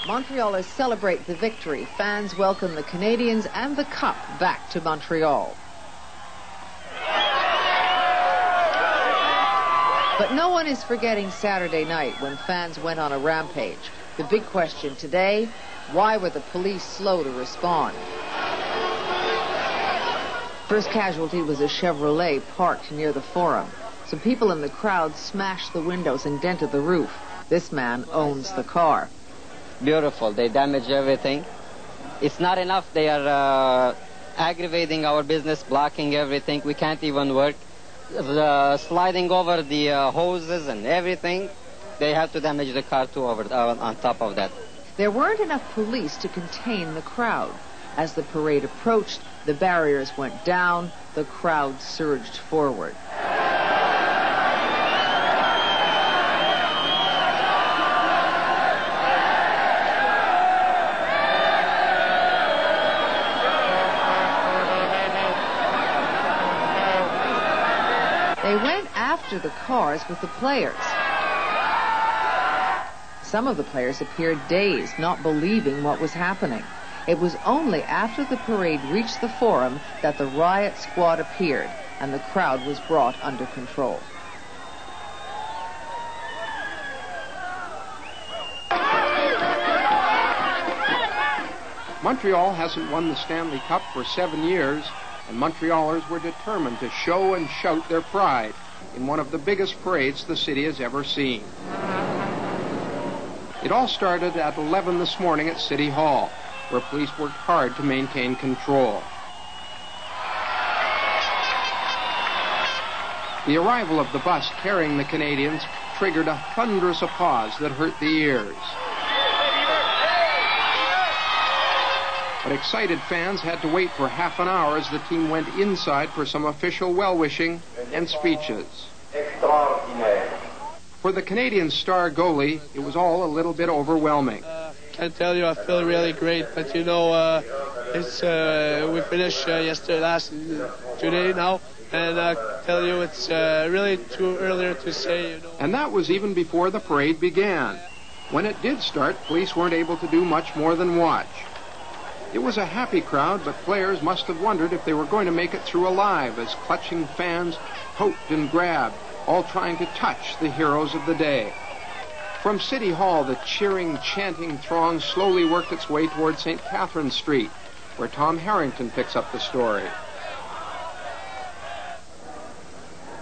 Montrealers celebrate the victory. Fans welcome the Canadiens and the Cup back to Montreal. But no one is forgetting Saturday night when fans went on a rampage. The big question today, why were the police slow to respond? First casualty was a Chevrolet parked near the Forum. Some people in the crowd smashed the windows and dented the roof. This man owns the car. Beautiful. They damage everything. It's not enough. They are aggravating our business, blocking everything. We can't even work. Sliding over the hoses and everything. They have to damage the car too on top of that. There weren't enough police to contain the crowd. As the parade approached, the barriers went down, the crowd surged forward. They went after the cars with the players. Some of the players appeared dazed, not believing what was happening. It was only after the parade reached the Forum that the riot squad appeared and the crowd was brought under control. Montreal hasn't won the Stanley Cup for 7 years, and Montrealers were determined to show and shout their pride in one of the biggest parades the city has ever seen. It all started at 11 this morning at City Hall, where police worked hard to maintain control. The arrival of the bus carrying the Canadiens triggered a thunderous applause that hurt the ears. But excited fans had to wait for half an hour as the team went inside for some official well-wishing and speeches. For the Canadian star goalie, it was all a little bit overwhelming. I tell you, I feel really great, but you know, we finished today now, and I tell you, it's really too early to say, you know. And that was even before the parade began. When it did start, police weren't able to do much more than watch. It was a happy crowd, but players must have wondered if they were going to make it through alive as clutching fans poked and grabbed, all trying to touch the heroes of the day. From City Hall, the cheering, chanting throng slowly worked its way toward St. Catherine Street, where Tom Harrington picks up the story.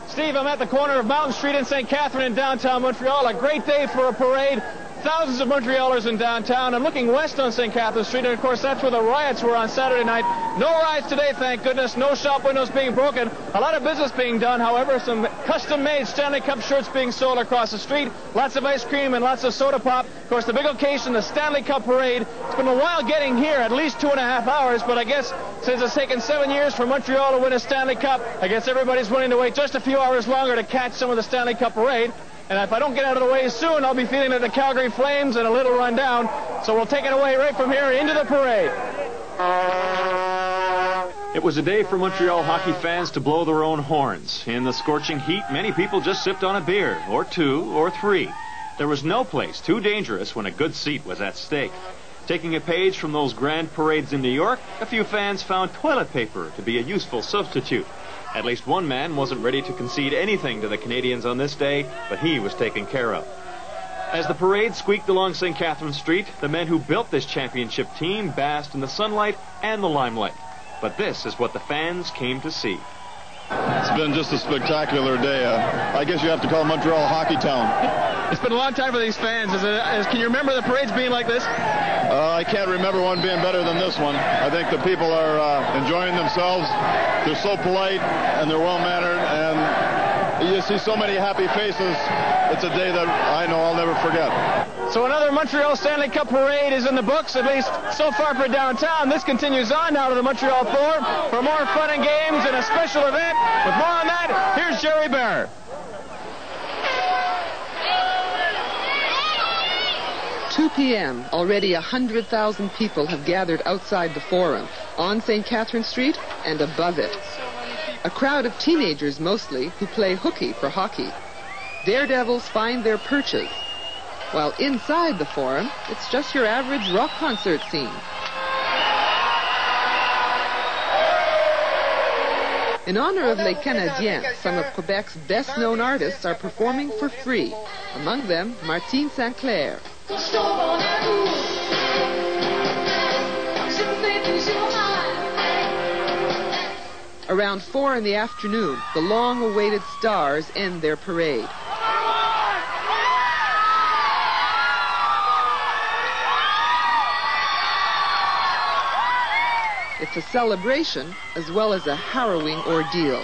Steve, I'm at the corner of Mountain Street and St. Catherine in downtown Montreal. A great day for a parade. Thousands of Montrealers in downtown. I'm looking west on St. Catherine Street, and of course that's where the riots were on Saturday night. No riots today, thank goodness. No shop windows being broken. A lot of business being done, however. Some custom-made Stanley Cup shirts being sold across the street. Lots of ice cream and lots of soda pop. Of course, the big occasion, the Stanley Cup parade. It's been a while getting here, at least 2.5 hours, but I guess since it's taken 7 years for Montreal to win a Stanley Cup, I guess everybody's willing to wait just a few hours longer to catch some of the Stanley Cup parade. And if I don't get out of the way soon, I'll be feeling like the Calgary Flames and a little run down. So we'll take it away right from here into the parade. It was a day for Montreal hockey fans to blow their own horns. In the scorching heat, many people just sipped on a beer, or two, or three. There was no place too dangerous when a good seat was at stake. Taking a page from those grand parades in New York, a few fans found toilet paper to be a useful substitute. At least one man wasn't ready to concede anything to the Canadiens on this day, but he was taken care of. As the parade squeaked along St. Catherine Street, the men who built this championship team basked in the sunlight and the limelight. But this is what the fans came to see. It's been just a spectacular day. I guess you have to call Montreal Hockey Town. It's been a long time for these fans. Can you remember the parades being like this? I can't remember one being better than this one. I think the people are enjoying themselves. They're so polite and they're well-mannered, and you see so many happy faces. It's a day that I know I'll never forget. So another Montreal Stanley Cup parade is in the books, at least so far for downtown. This continues on now to the Montreal Forum for more fun and games and a special event. With more on that, here's Jerry Barr. 2 p.m. Already 100,000 people have gathered outside the Forum, on St. Catherine Street and above it. A crowd of teenagers mostly who play hooky for hockey. Daredevils find their perches. while inside the Forum, it's just your average rock concert scene. In honor of Les Canadiens, some of Quebec's best-known artists are performing for free. Among them, Martine St. Clair. Around 4 in the afternoon, the long-awaited stars end their parade. It's a celebration as well as a harrowing ordeal.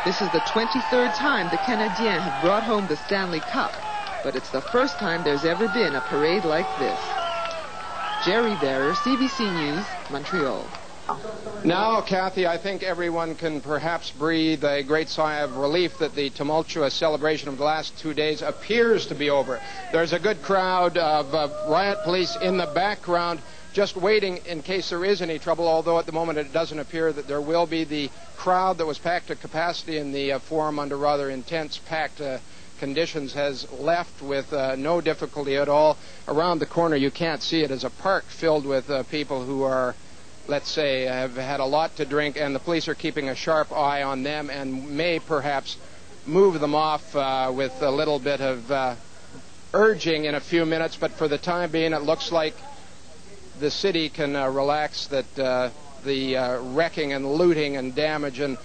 This is the 23rd time the Canadiens have brought home the Stanley Cup, but it's the first time there's ever been a parade like this. Jerry Bearer, CBC News, Montreal. Now, Kathy, I think everyone can perhaps breathe a great sigh of relief that the tumultuous celebration of the last 2 days appears to be over. There's a good crowd of riot police in the background just waiting in case there is any trouble, although at the moment it doesn't appear that there will be. The crowd that was packed to capacity in the Forum under rather intense packed conditions has left with no difficulty at all. Around the corner, you can't see it, as a park filled with people who are, let's say, have had a lot to drink, and the police are keeping a sharp eye on them and may perhaps move them off with a little bit of urging in a few minutes. But for the time being, it looks like the city can relax, that the wrecking and looting and damage and,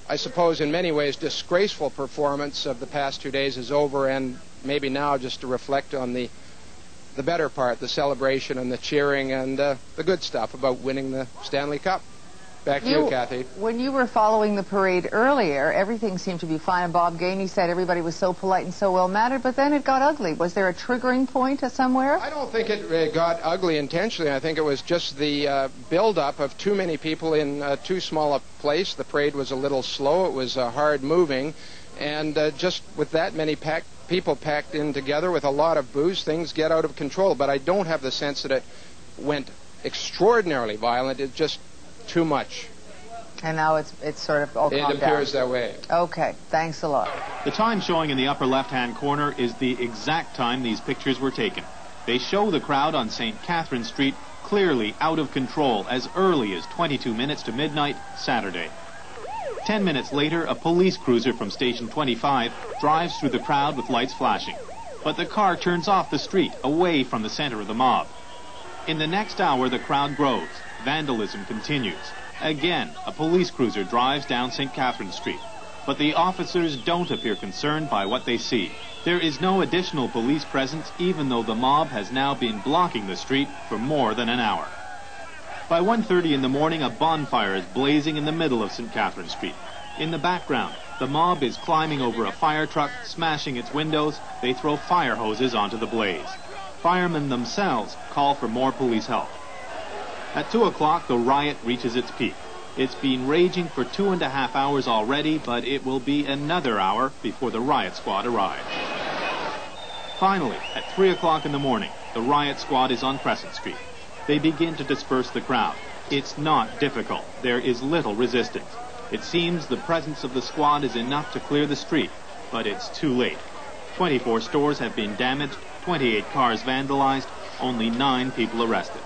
I suppose, in many ways disgraceful performance of the past 2 days is over, and maybe now just to reflect on the better part, the celebration and the cheering and the good stuff about winning the Stanley Cup. Back to you, Kathy. When you were following the parade earlier, everything seemed to be fine. And Bob Gainey said everybody was so polite and so well-mannered, but then it got ugly. Was there a triggering point somewhere? I don't think it got ugly intentionally. I think it was just the build-up of too many people in too small a place. The parade was a little slow. It was hard-moving. And just with that many people packed in together with a lot of booze, things get out of control. But I don't have the sense that it went extraordinarily violent. It's just too much. And now it's sort of all calmed down. It appears that way. Okay, thanks a lot. The time showing in the upper left-hand corner is the exact time these pictures were taken. They show the crowd on St. Catherine Street clearly out of control as early as 22 minutes to midnight Saturday. 10 minutes later, a police cruiser from Station 25 drives through the crowd with lights flashing. But the car turns off the street, away from the center of the mob. In the next hour, the crowd grows. Vandalism continues. Again, a police cruiser drives down St. Catherine Street. But the officers don't appear concerned by what they see. There is no additional police presence, even though the mob has now been blocking the street for more than an hour. By 1:30 in the morning, a bonfire is blazing in the middle of St. Catherine Street. In the background, the mob is climbing over a fire truck, smashing its windows. They throw fire hoses onto the blaze. Firemen themselves call for more police help. At 2 o'clock, the riot reaches its peak. It's been raging for 2.5 hours already, but it will be another hour before the riot squad arrives. Finally, at 3 o'clock in the morning, the riot squad is on Crescent Street. They begin to disperse the crowd. It's not difficult. There is little resistance. It seems the presence of the squad is enough to clear the street, but it's too late. 24 stores have been damaged, 28 cars vandalized, only 9 people arrested.